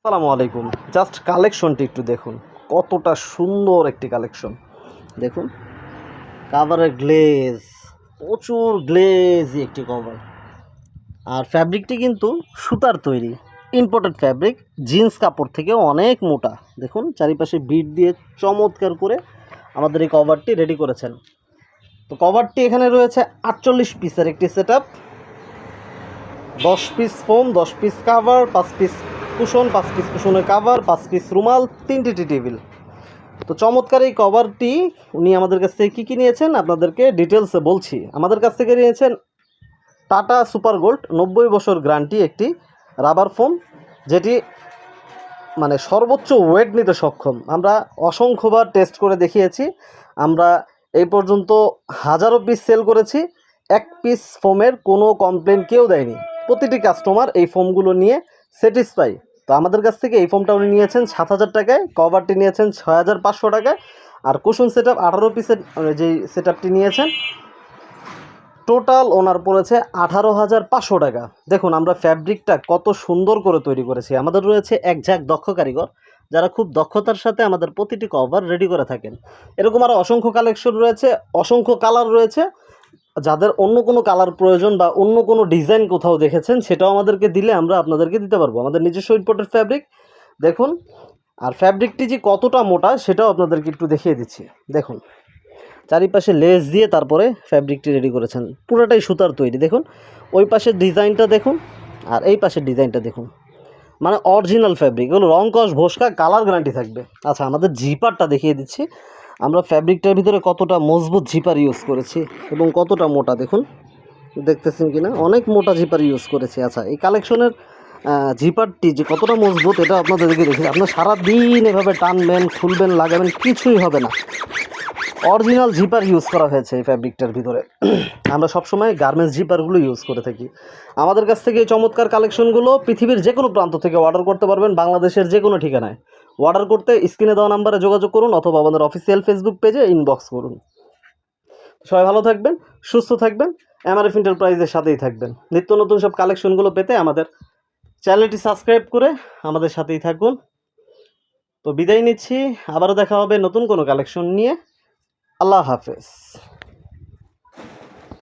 আসসালামু আলাইকুম। জাস্ট কালেকশনটি একটু দেখুন, কতটা সুন্দর একটি কালেকশন। দেখুন কাভারের গ্লেজ, প্রচুর গ্লেজি একটি কভার। আর ফ্যাব্রিকটি কিন্তু সুতার তৈরি, ইম্পোর্টেড ফ্যাব্রিক, জিন্স কাপড় থেকে অনেক মোটা। দেখুন চারিপাশে বিট দিয়ে চমৎকার করে আমাদের এই কভারটি রেডি করেছেন। তো কভারটি এখানে রয়েছে 48 পিসের একটি set up. 10 piece foam, 10 piece cover, 5 piece cushion, 5 piece কুশনের কাভার, 5 পিস রুমাল, 3টি টি টেবিল। তো চমৎকার এই কভারটি উনি আমাদের কাছ থেকে কী কী নিয়েছেন আপনাদেরকে ডিটেলসে বলছি। আমাদের কাছ থেকে নিয়েছেন টাটা সুপার গোল্ড 90 বছর গ্যারান্টি একটি রাবার ফোম, যেটি মানে সর্বোচ্চ ওয়েট নিতে সক্ষম। আমরা অসংখ্যবার টেস্ট করে দেখিয়েছি। আমরা এই পর্যন্ত হাজারো পিস সেল করেছি, এক পিস ফোমের কোনো কমপ্লেন কেউ দেয়নি। প্রতিটি কাস্টমার এই ফোমগুলো নিয়ে স্যাটিসফাই। তো আমাদের কাছ থেকে এই ফোমটা উনি নিয়েছেন 7,000 টাকায়, কভারটি নিয়েছেন 6,500 টাকায়, আর কুশন সেট আপ 18 পিসের যেই সেট আপটি নিয়েছেন টোটাল ওনার পড়েছে 18,500 টাকা। দেখুন আমরা ফ্যাব্রিকটা কত সুন্দর করে তৈরি করেছি। আমাদের রয়েছে একঝাঁক দক্ষ কারিগর, যারা খুব দক্ষতার সাথে আমাদের প্রতিটি কভার রেডি করে থাকেন। এরকম আরও অসংখ্য কালেকশন রয়েছে, অসংখ্য কালার রয়েছে। যাদের অন্য কোনো কালার প্রয়োজন বা অন্য কোনো ডিজাইন কোথাও দেখেছেন, সেটাও আমাদেরকে দিলে আমরা আপনাদেরকে দিতে পারবো। আমাদের নিজস্ব ইম্পোর্টেড ফ্যাব্রিক দেখুন। আর ফ্যাব্রিকটি যে কতটা মোটা সেটাও আপনাদেরকে একটু দেখিয়ে দিচ্ছি। দেখুন চারিপাশে লেস দিয়ে তারপরে ফ্যাব্রিকটি রেডি করেছেন, পুরোটাই সুতার তৈরি। দেখুন ওই পাশের ডিজাইনটা দেখুন, আর এই পাশের ডিজাইনটা দেখুন, মানে অরিজিনাল ফ্যাব্রিক। এগুলো রং কস ভোসকা কালার গ্যারান্টি থাকবে। আচ্ছা আমাদের জিপারটা দেখিয়ে দিচ্ছি, আমরা ফ্যাব্রিকটার ভিতরে কতটা মজবুত জিপার ইউজ করেছি এবং কতটা মোটা দেখুন, দেখতেছেন কি না, অনেক মোটা জিপার ইউজ করেছি। আচ্ছা এই কালেকশনের জিপারটি যে কতটা মজবুত এটা আপনাদেরকে দেখি। আপনার সারাদিন এভাবে টানবেন, খুলবেন, লাগাবেন, কিছুই হবে না। অরিজিনাল জিপার ইউজ করা হয়েছে এই ফ্যাব্রিকটার ভিতরে। আমরা সবসময় গার্মেন্টস জিপারগুলো ইউজ করে থাকি। আমাদের কাছ থেকে এই চমৎকার কালেকশনগুলো পৃথিবীর যে কোনো প্রান্ত থেকে অর্ডার করতে পারবেন, বাংলাদেশের যে কোনো ঠিকানায়। অর্ডার করতে স্ক্রিনে দেওয়া নাম্বারে যোগাযোগ করুন অথবা আমাদের অফিসিয়াল ফেসবুক পেজে ইনবক্স করুন। সবাই ভালো থাকবেন, সুস্থ থাকবেন, এমআরএফ এন্টারপ্রাইজের সাথেই থাকবেন। নিত্য নতুন সব কালেকশনগুলো পেতে আমাদের চ্যানেলটি সাবস্ক্রাইব করে আমাদের সাথেই থাকুন। তো বিদায় নিচ্ছি, আবারও দেখা হবে নতুন কোনো কালেকশন নিয়ে। আল্লাহ হাফেজ।